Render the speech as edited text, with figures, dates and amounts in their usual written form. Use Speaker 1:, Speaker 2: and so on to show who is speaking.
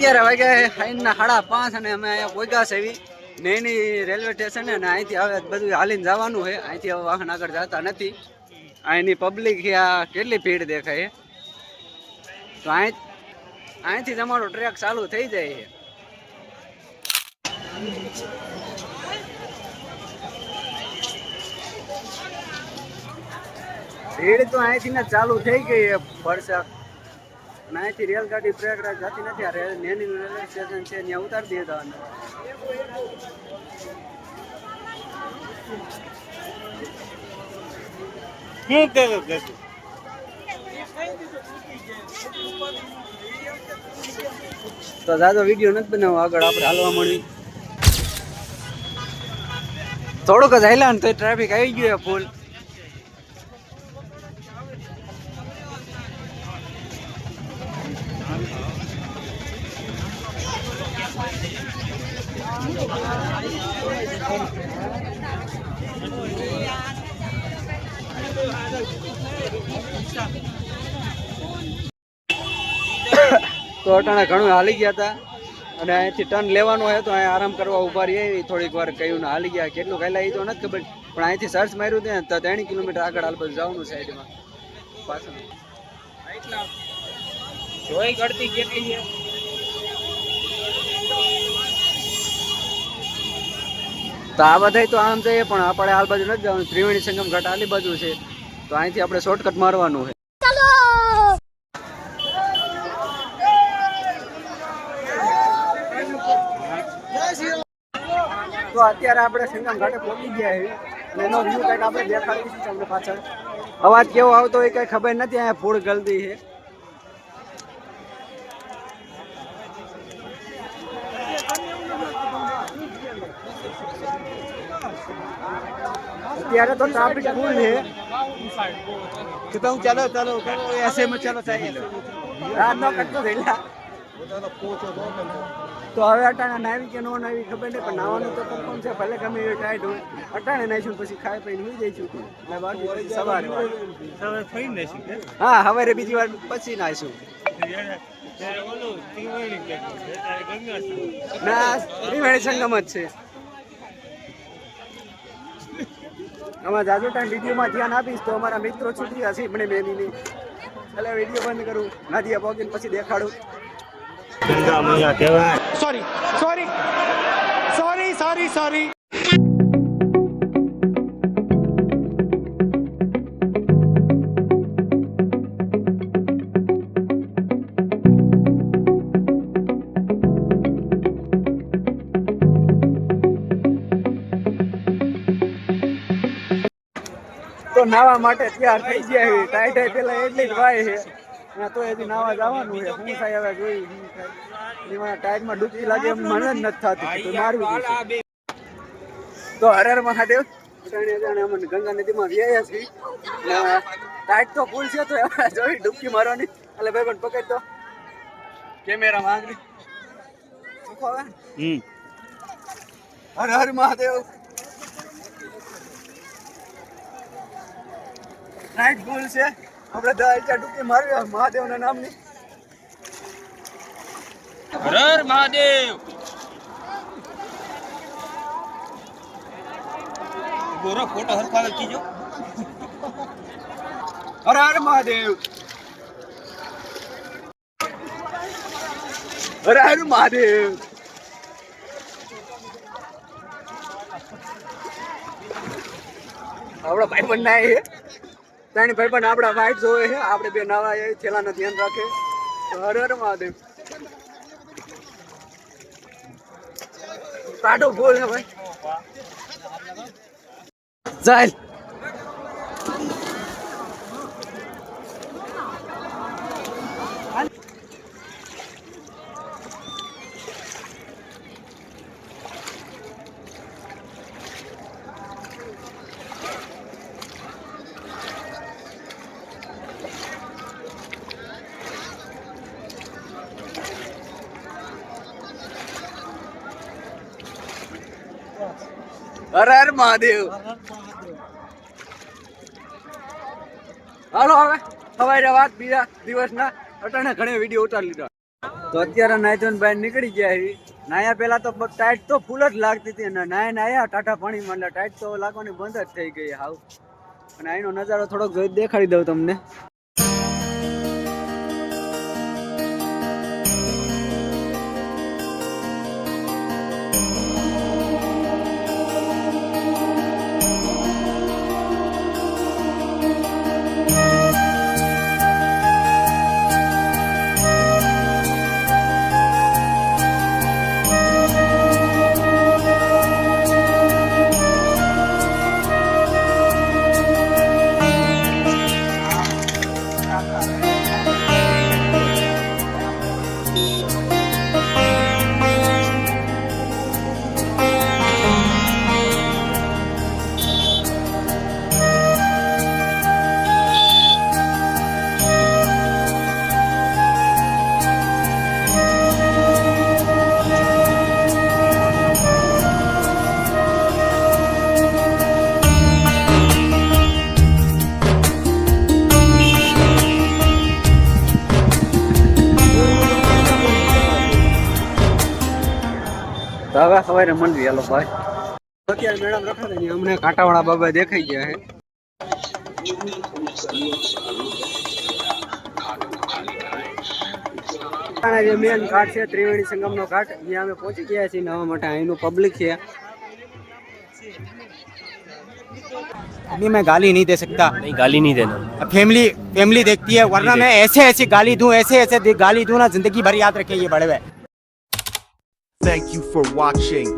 Speaker 1: અત્યારે વાગ્યા સાંજના 5:30 અને અમે અહીંયા પહોંચ્યા છે એવી નેની રેલવે સ્ટેશન અને અહીંથી હવે બધું હાલીને જવાનું છે. અહીંથી હવે વાહન આગળ જતા નથી. અહીંની પબ્લિક કેટલી ભીડ દેખાય તો અહીંથી તમારો ટ્રેક ચાલુ થઈ જાય છે. ભીડ તો અહીંથી ને ચાલુ થઈ ગઈ છે વરસાદ. અહીંથી રેલગાડી પ્રયાગરાજ જતી નથી. આ નેની રેલવે સ્ટેશન છે ત્યાં ઉતારી દીધા. તો દાદો વિડીયો નથી બનાવો, આગળ આપણે હાલવા મળી. થોડુંક જ હાલ્યા ને તો ટ્રાફિક આવી ગયો ફૂલ. તો અટાણા ઘણું હાલી ગયા હતા અને અહીંથી ટર્ન લેવાનું હોય તો અહીંયા આરામ કરવા ઉભા રહી. થોડીક વાર કહ્યું ને હાલી ગયા. કેટલું ખાઈલા એ તો નથી ખબર, પણ અહીંથી સર્ચ માર્યું હતું ને તો 3 કિલોમીટર આગળ હાલ બધું જવાનું સાઈડમાં પાછળ. જોઈ ગળતી કેટલી છે. તો આ બધા તો આમ જઈએ પણ આપણે હાલ બાજુ નથી જવાનું. ત્રિવેણી સંગમ ઘાટ આલી બાજુ છે તો અહીંથી આપણે શોર્ટકટ મારવાનું છે. તો અત્યારે આપણે સંગમ ઘાટે પહોંચી ગયા છે અને એનો વ્યૂ કંઈક આપણે દેખાડીશું તમને પાછળ. અવાજ કેવો આવતો હોય કંઈ ખબર નથી. અહીંયા ફૂડ ગલતી છે. અત્યારે તો ટ્રાફિક ફૂલ છે. ચાલો ચાલો ऐसे में चलो चाहिए रात નો કટકો થયેલા. તો હવે અટાણે નાવી કે નો નાવી ખબર નહીં, પણ નાવાનું તો કન્ફર્મ છે. ભલે ગમે એ ટાઈટ હોય અટાણે નાઈશું પછી ખાઈ પીને સુઈ જઈશું. એટલે બાકી સવારે હા સવારે બીજી વાર પછી નાઈશું. ના ત્રિવેણી સંગમ જ છે. આમાં જાજો ટાઈમ વિડીયોમાં ધ્યાન આપીશ તો અમારા મિત્રો છૂટી જશે મને મેનીની. એટલે વિડીયો બંધ કરું, નાદિયા પોગીને પછી દેખાડું. Sorry sorry sorry sorry sorry. તો નાવા માટે તૈયાર થઈ ગયા. ટાઈટ પેલા એટલી જ વાય છે તો હજી નાવા જવાનું છે. શું થાય હવે જોઈ. એમાં ટાઈટમાં ડૂબકી લાગે એમ મને જ નથી થતું. મારવું તો હર હર મહાદેવ. અમને ગંગા નદીમાં વ્યાયા છે. ટાઈટ તો ફૂલ છે તો જોઈ ડૂબકી મારવાની. એટલે ભાઈ પણ પકડ તો કેમેરા માંગરી હર હર મહાદેવ. નાઈટ ફૂલ છે. આપણે 10 ડૂબકી મારવી મહાદેવના નામની. હર હર મહાદેવ. ગોરો ફોટો હરખાવે કીજો. હર હર મહાદેવ. હર હર મહાદેવ. આપણા ભાઈ પણ ના એ ત્રણ ભાઈ પણ આપણા વાઈટ જોવે છે. આપણે બે નાવા એ થેલાનું ધ્યાન રાખે. હર હર મહાદેવ. કાઢો બોલ ને ભાઈ ચાલ. હર હર મહાદેવ. હાલો હવે સવારે વાત બીજા દિવસના અટાણે ઘણા વિડીયો ઉતારી લીધા. તો અત્યારે નાઈ ધોઈને બહાર નીકળી ગયા છે. નાયા પહેલા તો ટાઈટ તો ફૂલ જ લાગતી હતી અને નાયા ટાટા પાણીમાં એટલે ટાઈટ તો લાગવાની બંધ જ થઈ ગઈ હાવ. અને અહીંનો નજારો થોડોક જોઈ દેખાડી દઉં તમને. તો હવે સવારે મળવી. હાલો ભાઈ. અત્યારે મેડમ રખડે ને અમને કાંટાવાળા બાબા દેખાઈ ગયા છે. જે મેન ઘાટ છે ત્રિવેણી સંગમનો ઘાટ, જ્યાં અમે પહોંચી ગયા છીએ નવા માટે. અહીંનું પબ્લિક છે.
Speaker 2: अभी मैं गाली नहीं दे सकता.
Speaker 3: नहीं गाली नहीं देना.
Speaker 2: फैमिली देखती है, वरना मैं ऐसे ऐसी गाली दूं, ऐसे गाली दूं ना, जिंदगी भर याद रखे ये बड़े हुए.
Speaker 4: Thank you for watching.